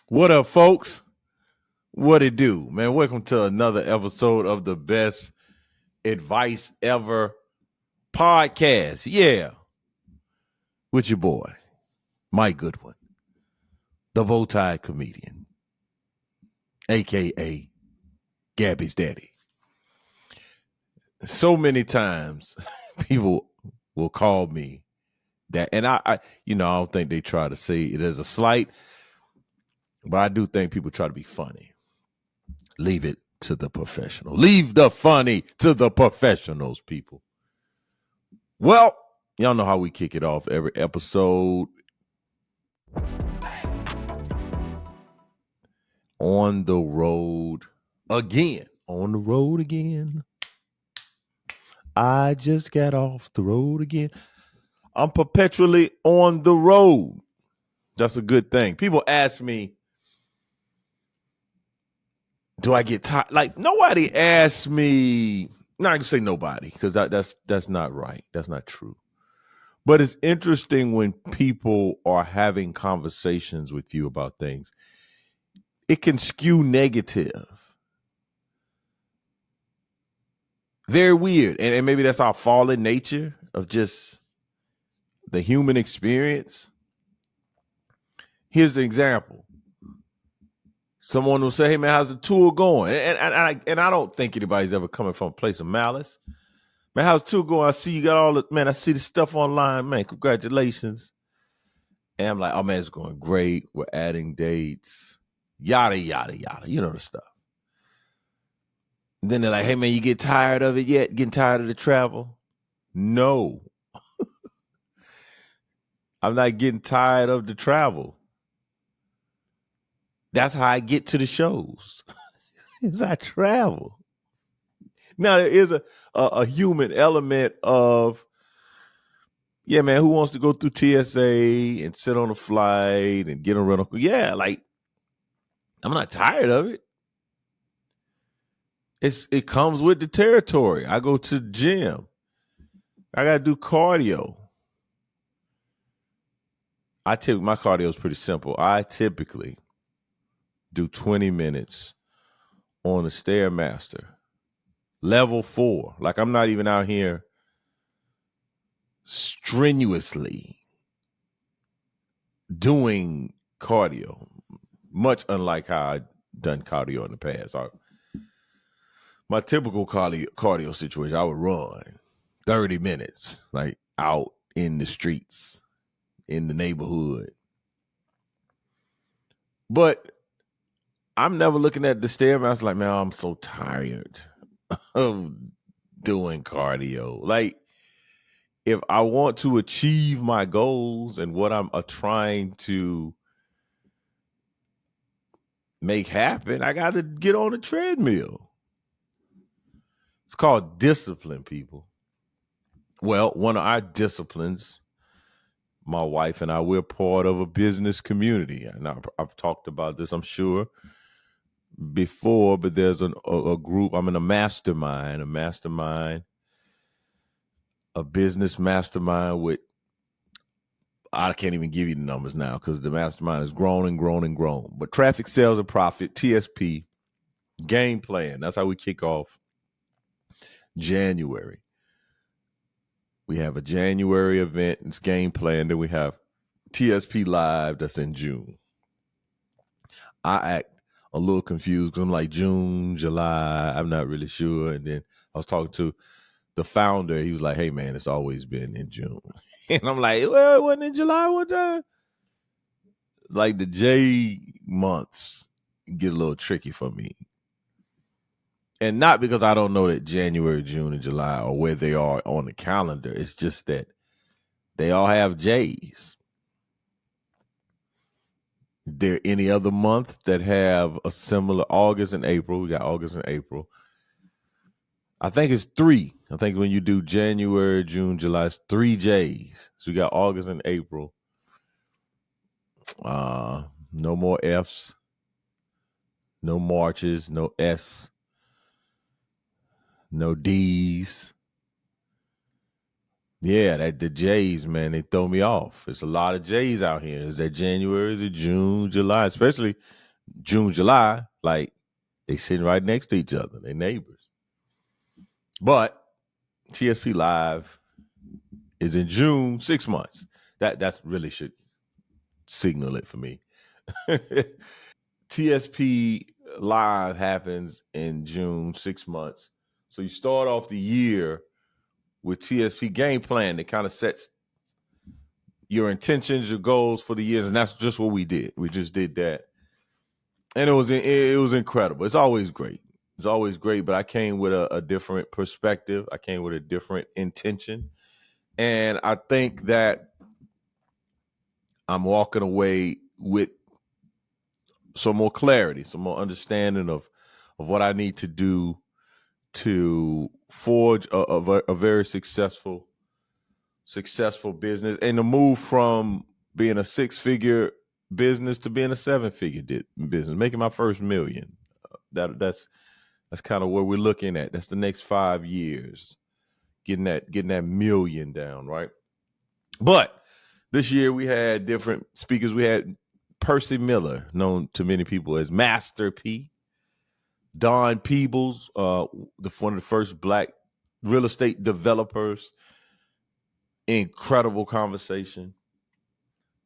What up, folks? What it do, man? Welcome to another episode of the Best Advice Ever podcast. Yeah, with your boy, Mike Goodwin, the bowtie comedian, aka Gabby's daddy. So many times, people will call me that, and I don't think they try to say it as a slight, but I do think people try to be funny. Leave it to the professional. Leave the funny to the professionals, people. Well, y'all know how we kick it off every episode. On the road again. On the road again. I just got off the road again. I'm perpetually on the road. That's a good thing. People ask me, do I get tired? Like, nobody asks me. No, I can say nobody because that's not right. That's not true. But it's interesting when people are having conversations with you about things. It can skew negative. Very weird. And maybe that's our fallen nature of just the human experience. Here's the example. Someone will say, hey, man, how's the tour going? And I don't think anybody's ever coming from a place of malice. Man, how's the tour going? I see you got all the, man, I see the stuff online. Man, congratulations. And I'm like, oh, man, it's going great. We're adding dates. Yada, yada, yada. You know the stuff. And then they're like, hey, man, you get tired of it yet? Getting tired of the travel? No. I'm not getting tired of the travel. That's how I get to the shows. Is I travel. Now there is a human element of, yeah, man, who wants to go through TSA and sit on a flight and get a rental? Yeah, like I'm not tired of it. It comes with the territory. I go to the gym. I gotta do cardio. My cardio is pretty simple. I typically do 20 minutes on the Stairmaster. Level 4. Like I'm not even out here strenuously doing cardio, much unlike how I've done cardio in the past. My typical cardio situation, I would run 30 minutes, like out in the streets, in the neighborhood. But I'm never looking at the Stairmaster like, man, I'm so tired of doing cardio. Like, if I want to achieve my goals and what I'm trying to make happen, I got to get on the treadmill. It's called discipline, people. Well, one of our disciplines, my wife and I, we're part of a business community. And I've talked about this, I'm sure, before, but there's a group. I'm in a mastermind, a business mastermind with, I can't even give you the numbers now because the mastermind has grown and grown and grown. But traffic, sales, and profit, TSP, game plan. That's how we kick off January. We have a January event. It's game plan. Then we have TSP Live. That's in June. I act a little confused because I'm like June, July. I'm not really sure. And then I was talking to the founder. He was like, hey, man, it's always been in June. And I'm like, well, it wasn't in July one time. Like the J months get a little tricky for me. And not because I don't know that January, June, and July are where they are on the calendar. It's just that they all have J's. There any other month that have a similar August and April? We got August and April. I think it's 3. I think when you do January, June, July, it's 3 J's. So we got August and April. No more F's. No Marches. No S. No D's. Yeah, that the J's, man, they throw me off. It's a lot of J's out here. Is that January? Is it June, July? Especially June, July. Like they sitting right next to each other. They neighbors. But TSP Live is in June, 6 months. That's really should signal it for me. TSP Live happens in June, 6 months. So you start off the year with TSP game plan that kind of sets your intentions, your goals for the years, and that's just what we did. We just did that, and it was incredible. It's always great. It's always great, but I came with a different perspective. I came with a different intention, and I think that I'm walking away with some more clarity, some more understanding of what I need to do to forge a very successful business, and to move from being a 6-figure business to being a 7-figure business, making my first $1 million. That's kind of where we're looking at. That's the next 5 years, getting that $1 million down, right? But this year we had different speakers. We had Percy Miller, known to many people as Master P. Don Peebles, one of the first Black real estate developers. Incredible conversation.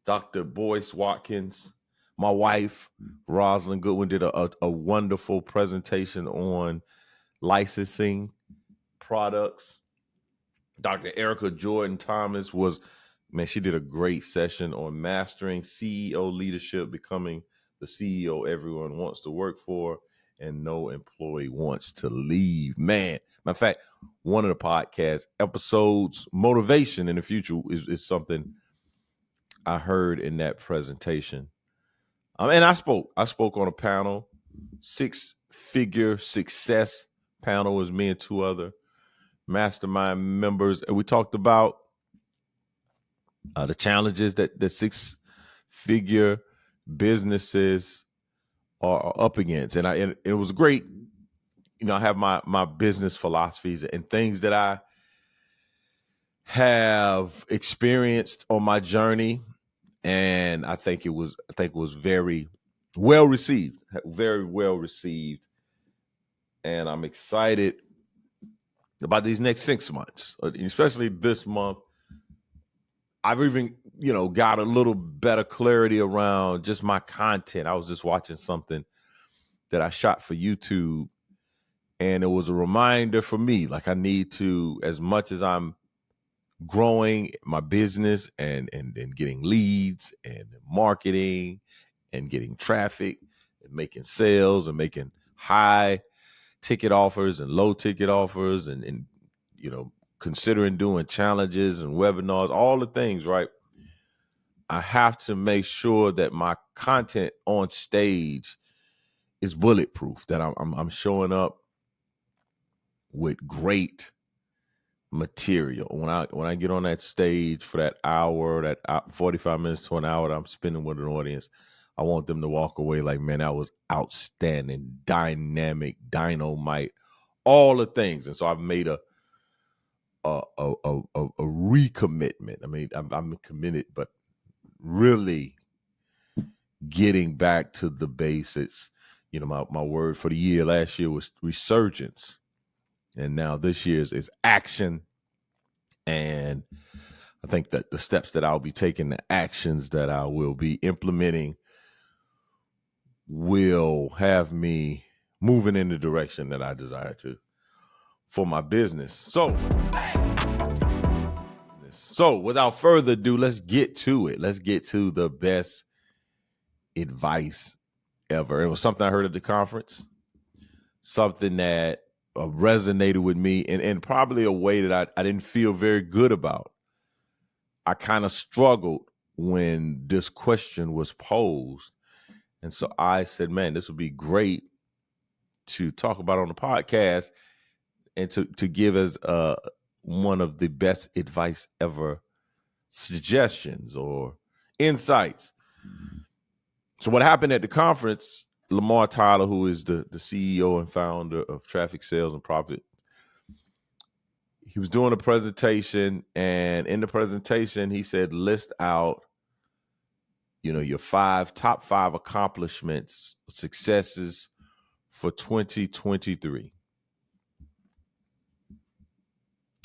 Dr. Boyce Watkins, my wife, Rosalind Goodwin, did a wonderful presentation on licensing products. Dr. Erica Jordan Thomas she did a great session on mastering CEO leadership, becoming the CEO everyone wants to work for and no employee wants to leave. Man, matter of fact, one of the podcast episodes, motivation in the future, is something I heard in that presentation. And I spoke on a panel, 6-figure success panel, was me and 2 other mastermind members, and we talked about the challenges that the 6-figure businesses are up against. And it was great. I have my business philosophies and things that I have experienced on my journey, and I think it was very well received, and I'm excited about these next 6 months, especially this month. I've even, got a little better clarity around just my content. I was just watching something that I shot for YouTube, and it was a reminder for me, like I need to, as much as I'm growing my business and getting leads and marketing and getting traffic and making sales and making high ticket offers and low ticket offers and considering doing challenges and webinars, all the things, right? I have to make sure that my content on stage is bulletproof, that I'm showing up with great material. When I get on that stage for that hour, that 45 minutes to an hour that I'm spending with an audience, I want them to walk away like, man, that was outstanding, dynamic, dynamite, all the things. And so I've made a recommitment. I mean, I'm committed, but really getting back to the basics. My word for the year last year was resurgence, and now this year's is action. And I think that the steps that I'll be taking, the actions that I will be implementing, will have me moving in the direction that I desire to for my business. So without further ado, let's get to it. Let's get to the best advice ever. It was something I heard at the conference, something that resonated with me in probably a way that I didn't feel very good about. I kind of struggled when this question was posed. And so I said, man, this would be great to talk about on the podcast and to give as one of the best advice ever suggestions or insights. So what happened at the conference, Lamar Tyler, who is the CEO and founder of Traffic Sales and Profit, he was doing a presentation, and in the presentation, he said, list out, your top five accomplishments, successes for 2023.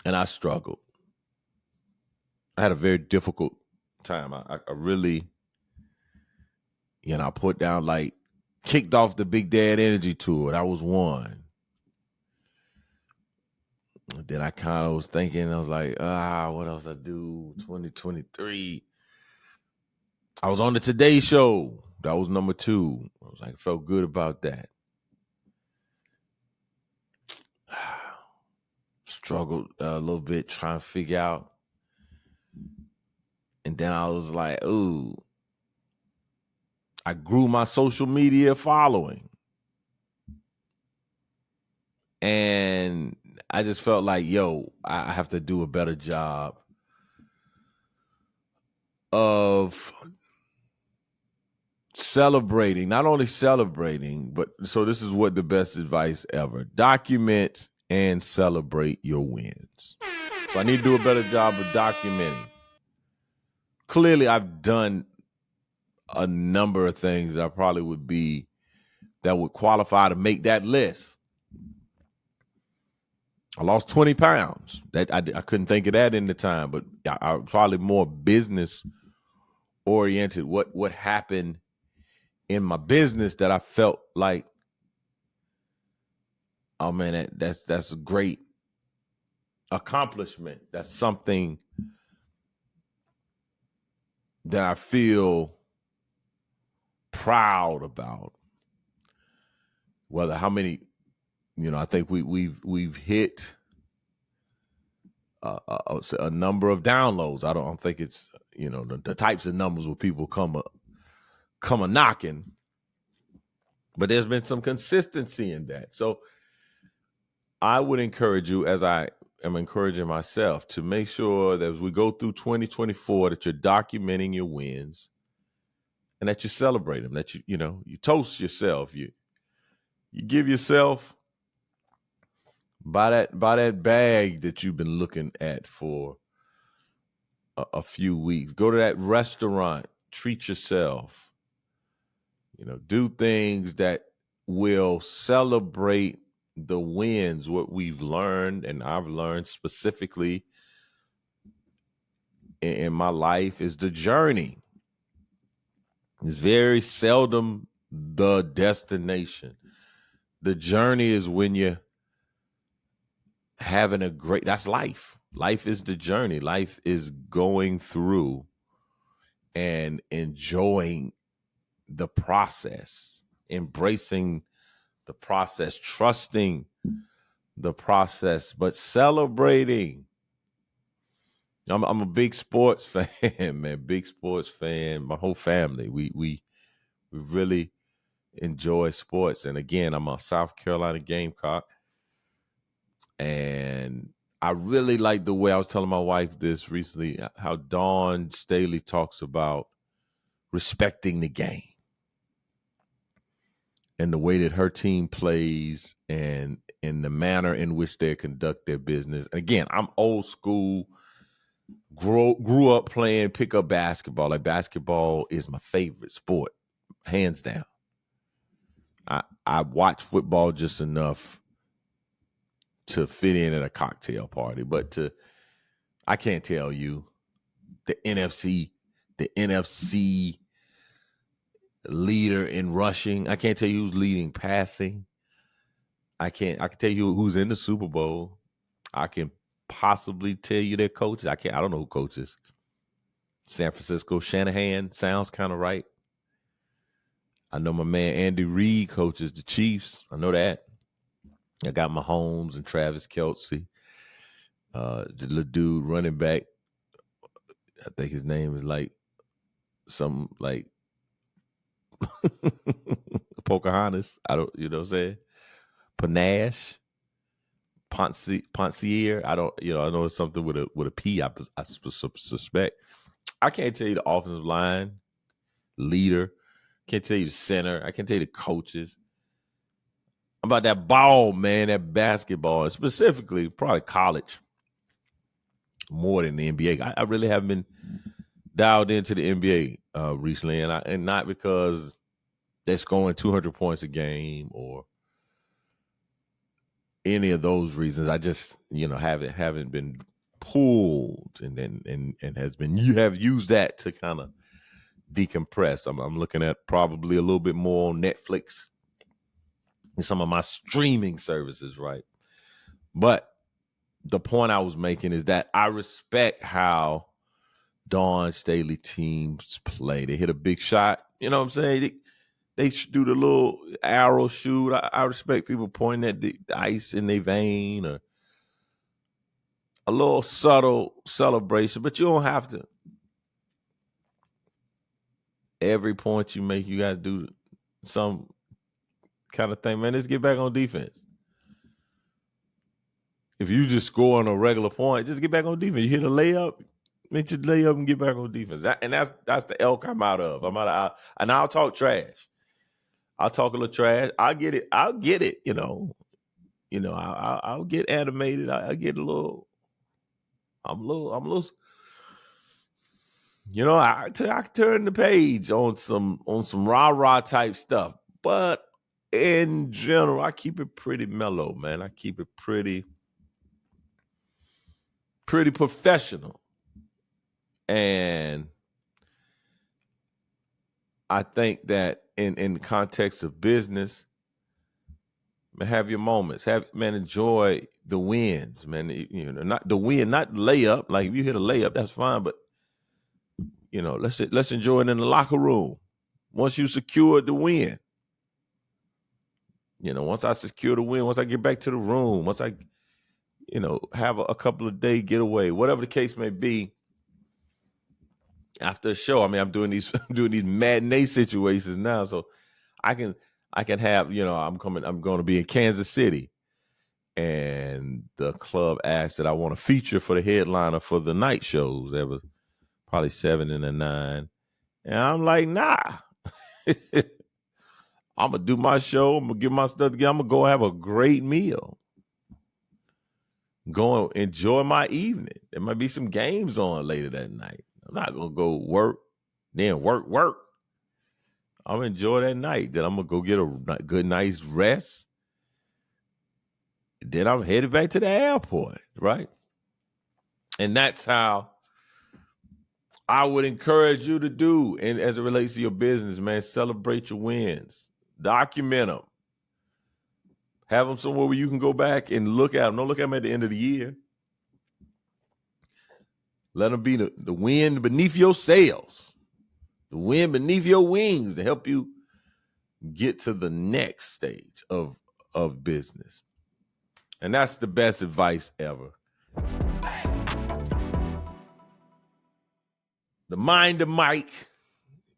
And I struggled. I had a very difficult time. I really, I put down, like, kicked off the Big Dad Energy Tour. That was one. And then I kind of was thinking, I was like, what else I do? 2023. I was on the Today Show. That was number 2. I was like, felt good about that. Struggled a little bit trying to figure out. And then I was like, ooh, I grew my social media following. And I just felt like, I have to do a better job of celebrating, not only celebrating, but so this is what the best advice ever. Document and celebrate your wins. So I need to do a better job of documenting. Clearly, I've done a number of things that would qualify to make that list. I lost 20 pounds. That I couldn't think of that in the time, but I was probably more business oriented. What happened in my business that I felt like, oh man, that's a great accomplishment. That's something that I feel proud about. Whether how many, I think we've hit a number of downloads. I don't think it's the types of numbers where people come a knocking, but there's been some consistency in that. So I would encourage you, as I am encouraging myself, to make sure that as we go through 2024, that you're documenting your wins and that you celebrate them, that you toast yourself, you give yourself by that bag that you've been looking at for a few weeks. Go to that restaurant, treat yourself, do things that will celebrate the wins. What we've learned, and I've learned specifically in my life, is the journey. It's very seldom the destination. The journey is when you're having that's life. Life is the journey. Life is going through and enjoying the process, embracing the process, trusting the process, but celebrating. I'm a big sports fan, man. Big sports fan. My whole family. We really enjoy sports. And again, I'm a South Carolina Gamecock. And I really like the way, I was telling my wife this recently, how Dawn Staley talks about respecting the game and the way that her team plays and in the manner in which they conduct their business. Again, I'm old school, grew up playing pickup basketball. Like, basketball is my favorite sport, hands down. I watch football just enough to fit in at a cocktail party, but I can't tell you the NFC leader in rushing. I can't tell you who's leading passing. I can tell you who's in the Super Bowl. I can possibly tell you their coaches. I don't know who coaches. San Francisco, Shanahan sounds kind of right. I know my man Andy Reid coaches the Chiefs. I know that. I got Mahomes and Travis Kelce. The little dude running back, I think his name is like something like Pocahontas. I don't, you know what I'm saying? Panache, Poncier. I don't, I know it's something with a P. I suspect. I can't tell you the offensive line leader. Can't tell you the center. I can't tell you the coaches. About that ball, man, that basketball, and specifically probably college. more than the NBA. I really haven't been dialed into the NBA recently, and not because they're scoring 200 points a game or any of those reasons. I just haven't been pulled and has been you have used that to kind of decompress. I'm looking at probably a little bit more on Netflix and some of my streaming services, right? But the point I was making is that I respect how Dawn Staley teams play. They hit a big shot. You know what I'm saying? They do the little arrow shoot. I respect people pointing at the ice in their vein or a little subtle celebration, but you don't have to. Every point you make, you got to do some kind of thing. Man, let's get back on defense. If you just score on a regular point, just get back on defense. You hit a layup, make your layup and get back on defense. That's the elk I'm out of. And I'll talk trash. I'll talk a little trash. I'll get it. I'll get animated. I get a little. I'm a little. I turn the page on some rah-rah type stuff, but in general, I keep it pretty mellow, man. I keep it pretty professional. And I think that in the context of business, man, have your moments. Enjoy the wins, man. Not the win, not layup. Like if you hit a layup, that's fine, but let's enjoy it in the locker room. Once you secured the win, once I secure the win, once I get back to the room, once I, have a couple of day getaway, whatever the case may be, after a show. I mean, I'm doing these matinee situations now, so I can have, I'm going to be in Kansas City, and the club asked that I want to feature for the headliner for the night shows. There was probably 7 and a 9, and I'm like, nah. I'm gonna do my show. I'm gonna get my stuff together. I'm gonna go have a great meal. Go enjoy my evening. There might be some games on later that night. I'm not gonna go work, then work. I'm gonna enjoy that night. Then I'm gonna go get a good night's rest. Then I'm headed back to the airport, right? And that's how I would encourage you to do. And as it relates to your business, man, celebrate your wins. Document them. Have them somewhere where you can go back and look at them. Don't look at them at the end of the year. Let them be the wind beneath your sails, the wind beneath your wings to help you get to the next stage of business. And that's the best advice ever. The Mind the Mic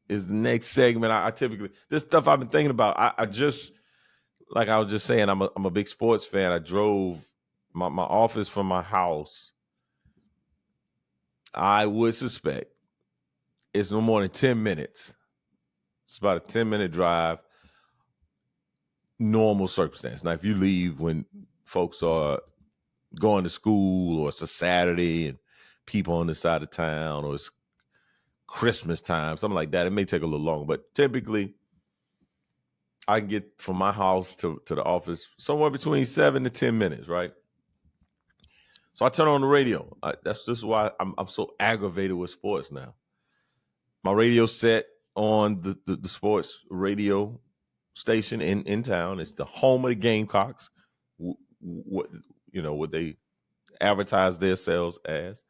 is the next segment. I typically, this stuff I've been thinking about. I just, like I was just saying, I'm a big sports fan. I drove my office from my house. I would suspect it's no more than 10 minutes. It's about a 10-minute drive. Normal circumstance. Now, if you leave when folks are going to school, or it's a Saturday and people on the side of town, or it's Christmas time, something like that, it may take a little longer. But typically, I can get from my house to the office somewhere between 7 to 10 minutes, right? So I turn on the radio. This is why I'm so aggravated with sports now. My radio set on the sports radio station in town. It's the home of the Gamecocks. What they advertise themselves as.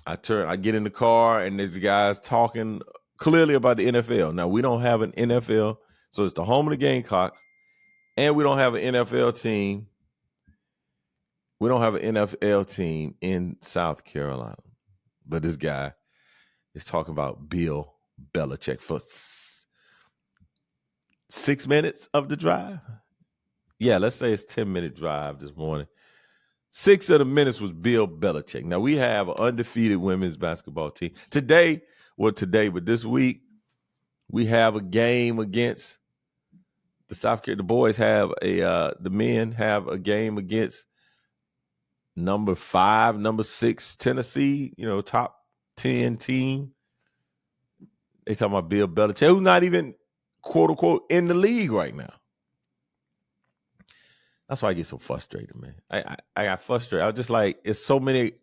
I get in the car, and there's guys talking clearly about the NFL. Now, we don't have an NFL, so it's the home of the Gamecocks, and we don't have an NFL team. We don't have an NFL team in South Carolina. But this guy is talking about Bill Belichick for 6 minutes of the drive. Yeah, let's say it's 10-minute drive this morning. 6 of the minutes was Bill Belichick. Now, we have an undefeated women's basketball team. But this week, we have a game against the South Carolina. The boys have the men have a game against number 5, number 6 Tennessee, top 10 team. They talking about Bill Belichick, who's not even quote unquote in the league right now. That's why I get so frustrated, man. I got frustrated. I was just like, it's so many.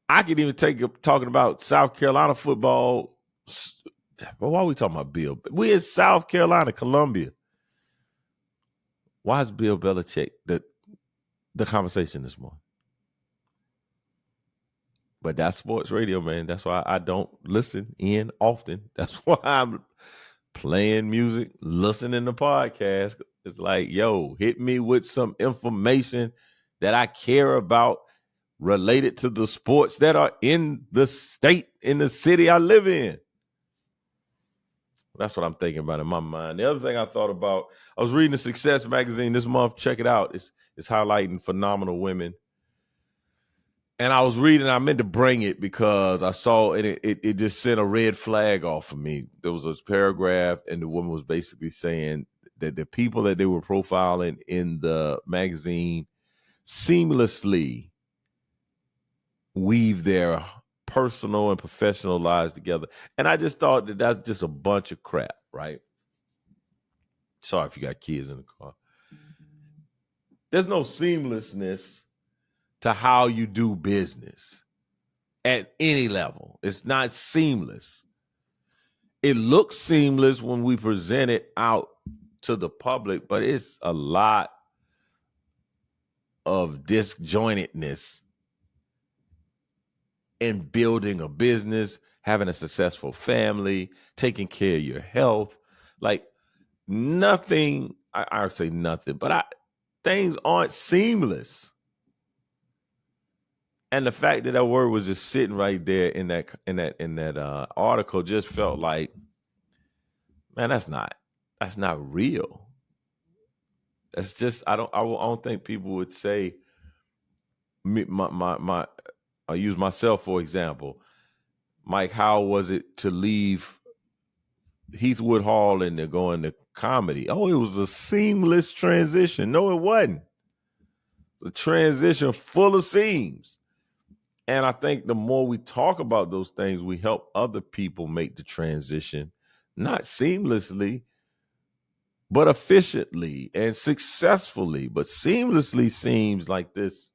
I could even take up talking about South Carolina football. But why are we talking about Bill? We in South Carolina, Columbia. Why is Bill Belichick the conversation this morning? But that's sports radio, man. That's why I don't listen in often. That's why I'm playing music, listening to podcasts. It's like, yo, hit me with some information that I care about related to the sports that are in the state, in the city I live in. That's what I'm thinking about in my mind. The other thing I thought about, I was reading the Success magazine this month. Check it out. It's highlighting phenomenal women. And I was reading, I meant to bring it because I saw it just sent a red flag off for me. There was this paragraph, and the woman was basically saying that the people that they were profiling in the magazine seamlessly weave their personal and professional lives together. And I just thought that that's just a bunch of crap, right? Sorry if you got kids in the car. There's no seamlessness to how you do business at any level. It's not seamless. It looks seamless when we present it out to the public, but it's a lot of disjointedness in building a business, having a successful family, taking care of your health. Like nothing, I say nothing, but things aren't seamless. And the fact that word was just sitting right there in that article just felt like, man, that's not real. That's just I don't think people would say I use myself for example. Mike, how was it to leave Heathwood Hall and to go into comedy? Oh, it was a seamless transition. No, it wasn't. The transition full of seams. And I think the more we talk about those things, we help other people make the transition, not seamlessly, but efficiently and successfully. But seamlessly seems like this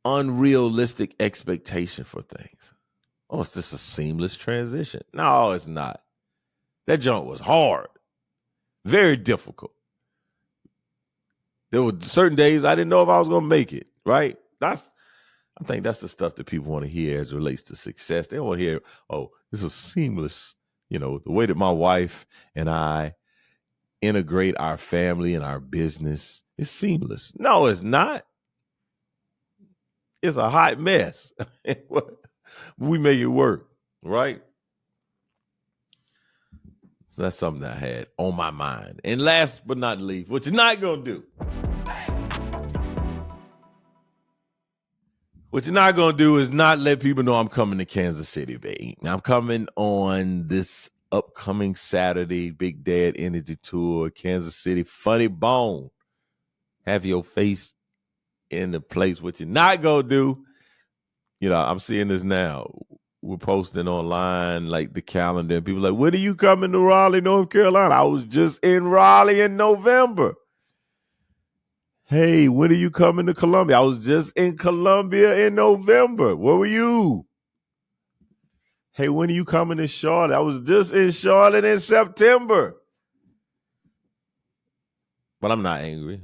unrealistic expectation for things. Oh, it's just a seamless transition. No, it's not. That jump was hard, very difficult. There were certain days I didn't know if I was going to make it, right? I think that's the stuff that people want to hear as it relates to success. They don't want to hear, oh, this is seamless. The way that my wife and I integrate our family and our business is seamless. No, it's not. It's a hot mess. We make it work, right? So that's something that I had on my mind. And last but not least, what you're not going to do. What you're not going to do is not let people know I'm coming to Kansas City, babe. I'm coming on this upcoming Saturday, Big Dad Energy Tour, Kansas City, Funny Bone. Have your face in the place. What you're not going to do, I'm seeing this now. We're posting online, like the calendar, and people are like, when are you coming to Raleigh, North Carolina? I was just in Raleigh in November. Hey, when are you coming to Columbia? I was just in Columbia in November. Where were you? Hey, when are you coming to Charlotte? I was just in Charlotte in September. But I'm not angry.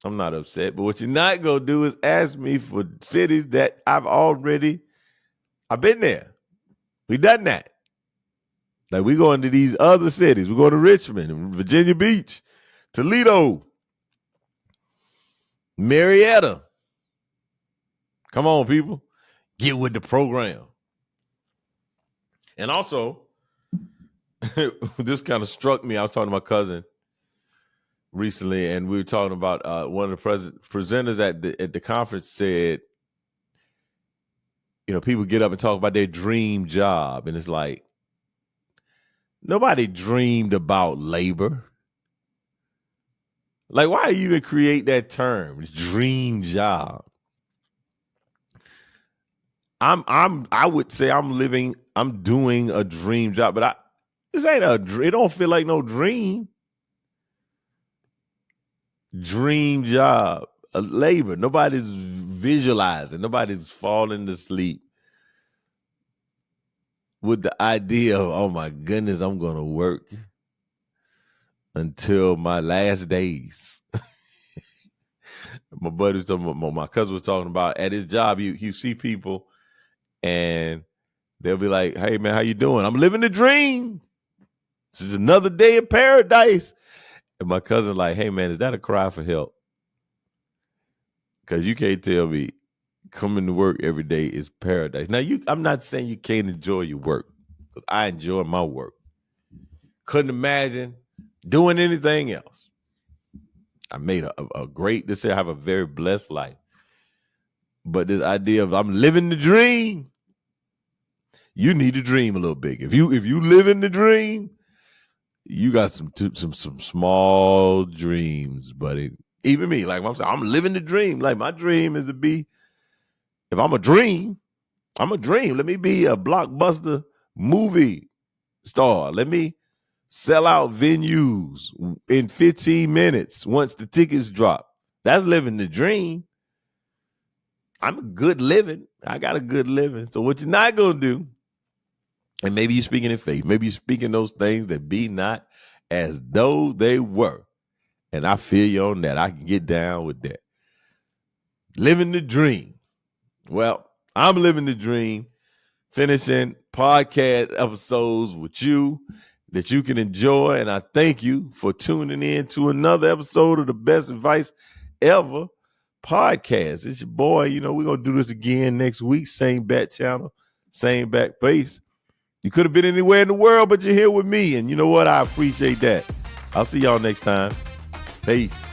I'm not upset. But what you're not going to do is ask me for cities that I've been there. We done that. Like we going to these other cities. We're going to Richmond, Virginia Beach, Toledo, Marietta. Come on, people. Get with the program. And also, this kind of struck me. I was talking to my cousin recently, and we were talking about one of the presenters at the conference said, people get up and talk about their dream job. And it's like, nobody dreamed about labor. Like, why you even create that term, dream job? I would say I'm doing a dream job, but this ain't it don't feel like no dream. Dream job, a labor. Nobody's visualizing, nobody's falling asleep with the idea of, oh my goodness, I'm gonna work until my last days. My buddy was talking about, my cousin was talking about at his job, you see people and they'll be like, hey man, how you doing? I'm living the dream. This is another day in paradise. And my cousin like, hey man, is that a cry for help? Because you can't tell me coming to work every day is paradise. Now, I'm not saying you can't enjoy your work, because I enjoy my work. Couldn't imagine doing anything else. I made a great decision. I have a very blessed life. But this idea of I'm living the dream, you need to dream a little big. If you live in the dream, you got some small dreams, buddy. Even me, like I'm saying, I'm living the dream. Like my dream is to be, if I'm a dream, I'm a dream. Let me be a blockbuster movie star. Let me sell out venues in 15 minutes once the tickets drop. That's living the dream. I'm a good living. I got a good living. So what you're not going to do, and maybe you're speaking in faith, maybe you're speaking those things that be not as though they were. And I feel you on that. I can get down with that. Living the dream. Well, I'm living the dream, finishing podcast episodes with you that you can enjoy. And I thank you for tuning in to another episode of the Best Advice Ever podcast. It's your boy. You know, we're going to do this again next week. Same bat channel, same back base. You could have been anywhere in the world, but you're here with me. And you know what? I appreciate that. I'll see y'all next time. Peace.